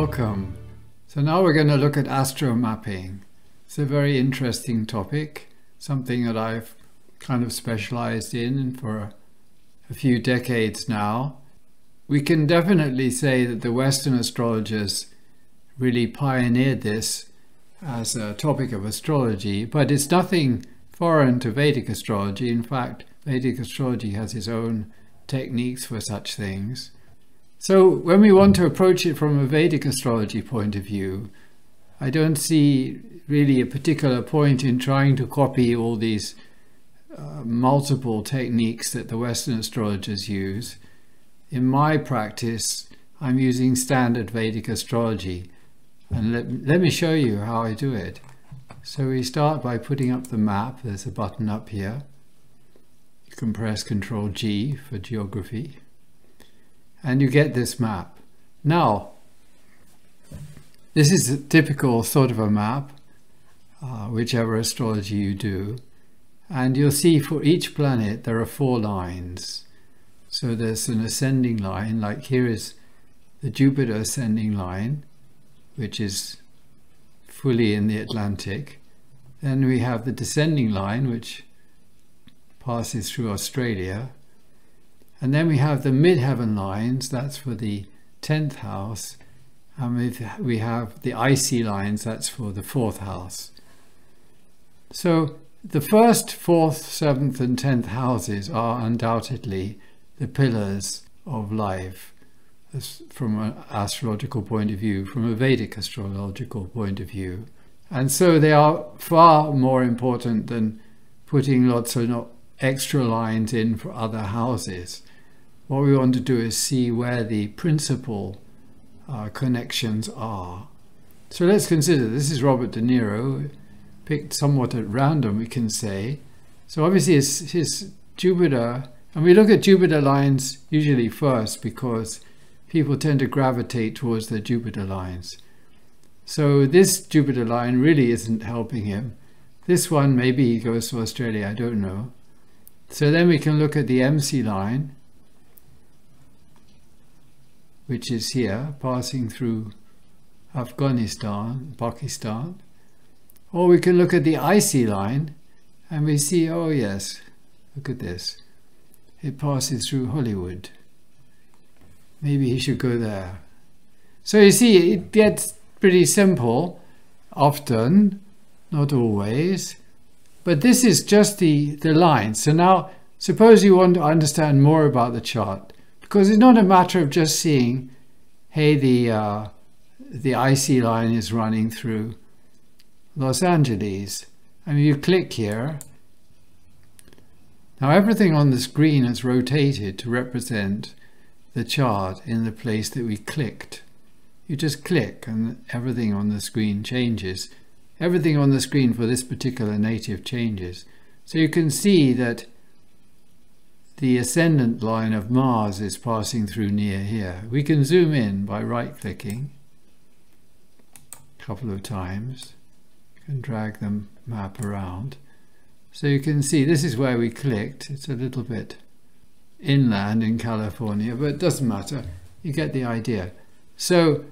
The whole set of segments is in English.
Welcome. So now we're going to look at astromapping. It's a very interesting topic, something that I've kind of specialized in for a few decades now. We can definitely say that the Western astrologers really pioneered this as a topic of astrology, but it's nothing foreign to Vedic astrology. In fact, Vedic astrology has its own techniques for such things. So when we want to approach it from a Vedic astrology point of view, I don't see really a particular point in trying to copy all these multiple techniques that the Western astrologers use. In my practice, I'm using standard Vedic astrology, and let me show you how I do it. So we start by putting up the map. There's a button up here. You can press Ctrl G for geography, and you get this map. Now, this is a typical sort of a map, whichever astrology you do, and you'll see for each planet there are 4 lines. So there's an ascending line, like here is the Jupiter ascending line, which is fully in the Atlantic. Then we have the descending line, which passes through Australia. And then we have the midheaven lines, that's for the 10th house. And we have the icy lines, that's for the 4th house. So the 1st, 4th, 7th and 10th houses are undoubtedly the pillars of life from an astrological point of view, from a Vedic astrological point of view. And so they are far more important than putting lots of extra lines in for other houses. What we want to do is see where the principal connections are. So let's consider, this is Robert De Niro, picked somewhat at random, we can say. So obviously his Jupiter, and we look at Jupiter lines usually first because people tend to gravitate towards the Jupiter lines. So this Jupiter line really isn't helping him. This one, maybe he goes to Australia, I don't know. So then we can look at the MC line, which is here, passing through Afghanistan, Pakistan. Or we can look at the icy line, and we see, oh yes, look at this. It passes through Hollywood. Maybe he should go there. So you see, it gets pretty simple, often, not always. But this is just the line. So now, suppose you want to understand more about the chart. Because it's not a matter of just seeing, hey, the icy line is running through Los Angeles. I mean, you click here. Now everything on the screen is rotated to represent the chart in the place that we clicked. You just click and everything on the screen changes. Everything on the screen for this particular native changes. So you can see that the ascendant line of Mars is passing through near here. We can zoom in by right-clicking a couple of times. You can drag the map around. So you can see this is where we clicked. It's a little bit inland in California, but it doesn't matter. You get the idea. So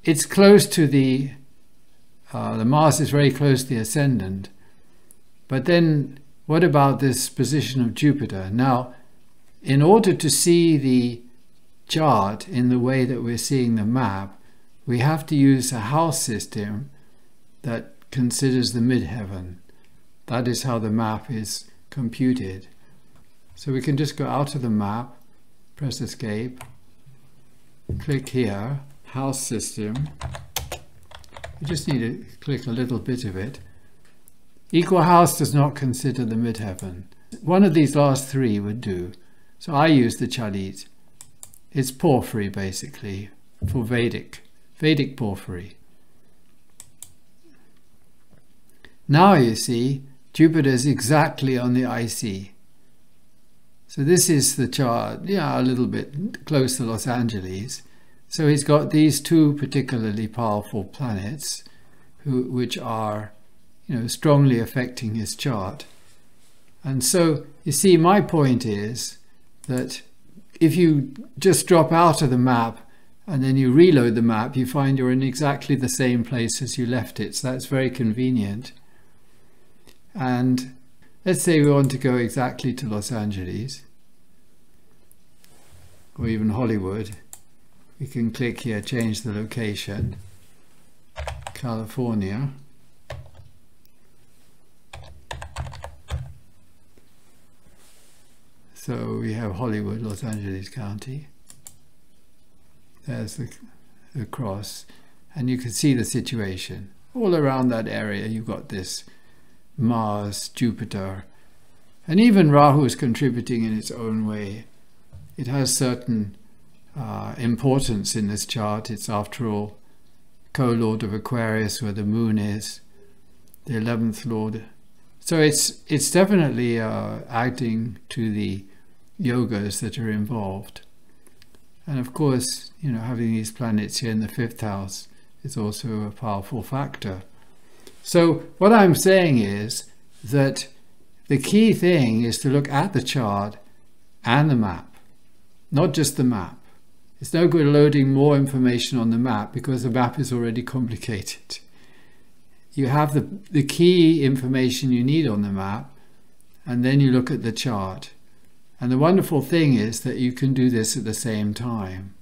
it's close to the Mars is very close to the ascendant. But then what about this position of Jupiter? Now, in order to see the chart in the way that we're seeing the map, we have to use a house system that considers the midheaven. That is how the map is computed. So we can just go out of the map, press escape, click here, house system. You just need to click a little bit of it. Equal house does not consider the midheaven. One of these last 3 would do. So I use the Chalit. It's porphyry basically for Vedic porphyry. Now you see Jupiter is exactly on the IC. So this is the chart, yeah, a little bit close to Los Angeles. So he's got these 2 particularly powerful planets which are, strongly affecting his chart. And so you see, my point is that if you just drop out of the map and then you reload the map, you find you're in exactly the same place as you left it. So that's very convenient. And let's say we want to go exactly to Los Angeles or even Hollywood. We can click here, change the location, California. So we have Hollywood, Los Angeles County. There's the cross, and you can see the situation. All around that area you've got this Mars, Jupiter, and even Rahu is contributing in its own way. It has certain importance in this chart. It's after all co-lord of Aquarius, where the moon is, the 11th lord. So it's definitely adding to the yogas that are involved. And of course, you know, having these planets here in the 5th house is also a powerful factor. So what I'm saying is that the key thing is to look at the chart and the map, not just the map. It's no good loading more information on the map because the map is already complicated. You have the key information you need on the map, and then you look at the chart. And the wonderful thing is that you can do this at the same time.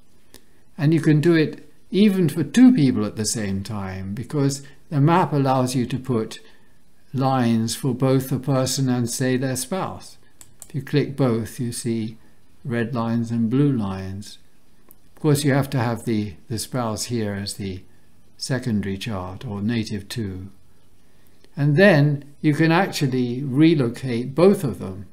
And you can do it even for two people at the same time, because the map allows you to put lines for both the person and, say, their spouse. If you click both, you see red lines and blue lines. Of course, you have to have the spouse here as the secondary chart, or native 2. And then you can actually relocate both of them.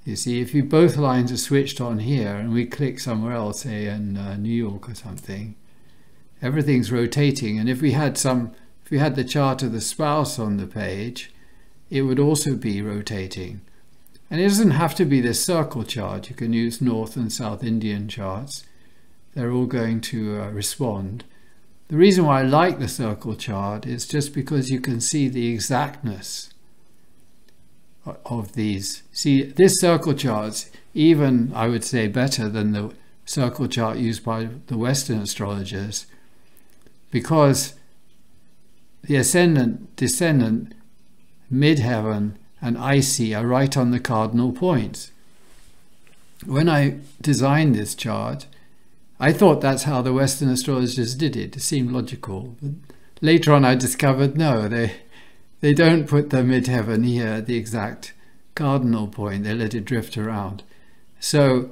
You see, if both lines are switched on here and we click somewhere else, say in New York or something, everything's rotating. And if we had the chart of the spouse on the page, it would also be rotating. And it doesn't have to be this circle chart. You can use North and South Indian charts. They're all going to respond. The reason why I like the circle chart is just because you can see the exactness of these. See, this circle chart's even, I would say, better than the circle chart used by the Western astrologers, because the ascendant, descendant, midheaven and IC are right on the cardinal points. When I designed this chart, I thought that's how the Western astrologers did it. It seemed logical. But later on I discovered no, they don't put the midheaven here at the exact cardinal point. They let it drift around. So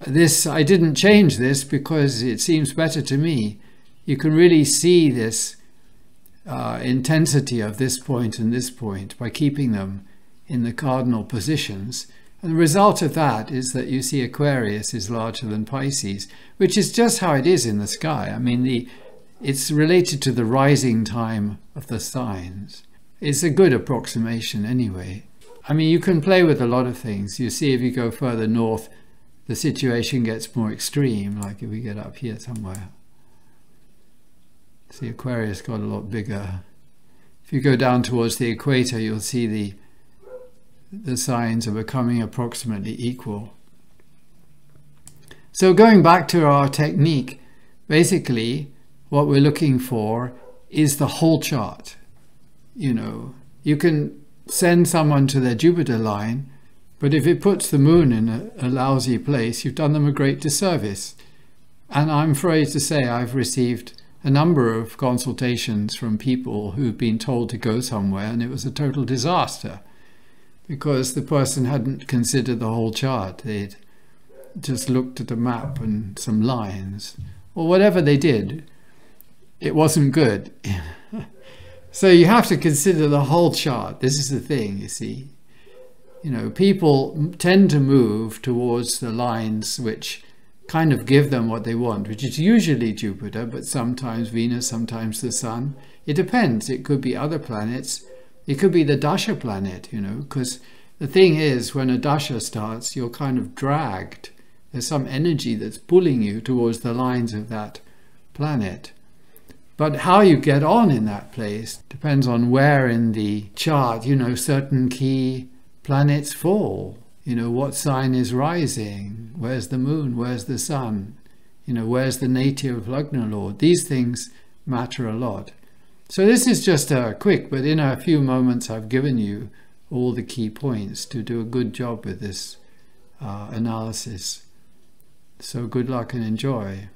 this, I didn't change this because it seems better to me. You can really see this intensity of this point and this point by keeping them in the cardinal positions. And the result of that is that you see Aquarius is larger than Pisces, which is just how it is in the sky. I mean, it's related to the rising time of the signs. It's a good approximation anyway. I mean, you can play with a lot of things. You see, if you go further north, the situation gets more extreme, like if we get up here somewhere. See, Aquarius got a lot bigger. If you go down towards the equator, you'll see the signs are becoming approximately equal. So going back to our technique, basically what we're looking for is the whole chart. You know, you can send someone to their Jupiter line, but if it puts the moon in a lousy place, you've done them a great disservice. And I'm afraid to say I've received a number of consultations from people who've been told to go somewhere and it was a total disaster because the person hadn't considered the whole chart. They'd just looked at a map and some lines, or whatever they did. It wasn't good. So you have to consider the whole chart. This is the thing, you see. You know, people tend to move towards the lines which kind of give them what they want, which is usually Jupiter, but sometimes Venus, sometimes the Sun. It depends. It could be other planets. It could be the Dasha planet, you know, because the thing is, when a Dasha starts, you're kind of dragged. There's some energy that's pulling you towards the lines of that planet. But how you get on in that place depends on where in the chart, you know, certain key planets fall. You know, what sign is rising? Where's the moon? Where's the sun? where's the native Lagna Lord? These things matter a lot. So this is just quick, but in a few moments I've given you all the key points to do a good job with this analysis. So good luck and enjoy.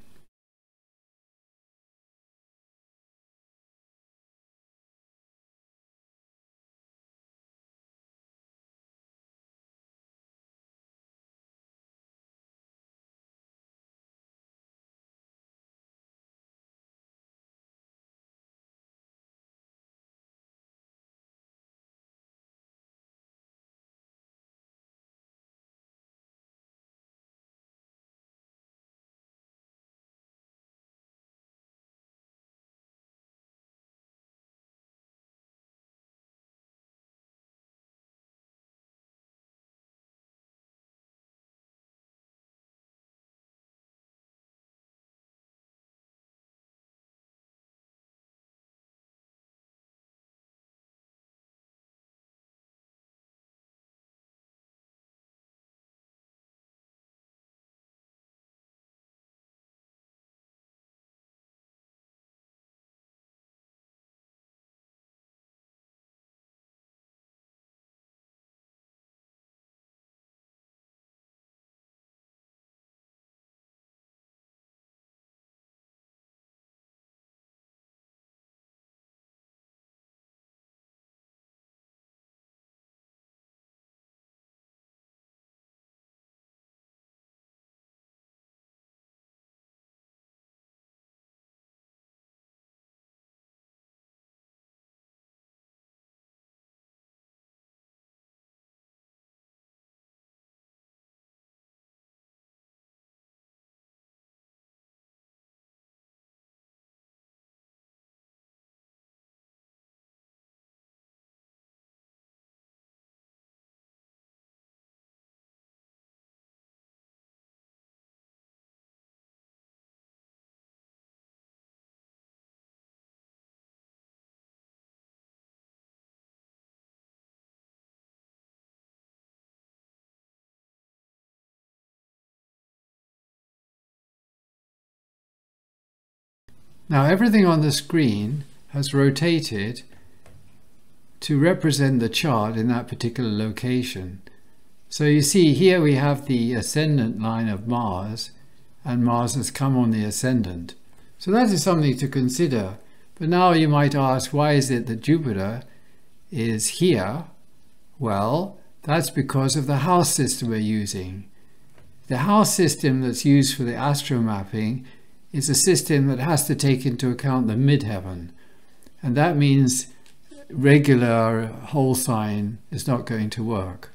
Now everything on the screen has rotated to represent the chart in that particular location. So you see here we have the ascendant line of Mars, and Mars has come on the ascendant. So that is something to consider. But now you might ask, why is it that Jupiter is here? Well, that's because of the house system we're using. The house system that's used for the astromapping is a system that has to take into account the midheaven, and that means regular whole sign is not going to work.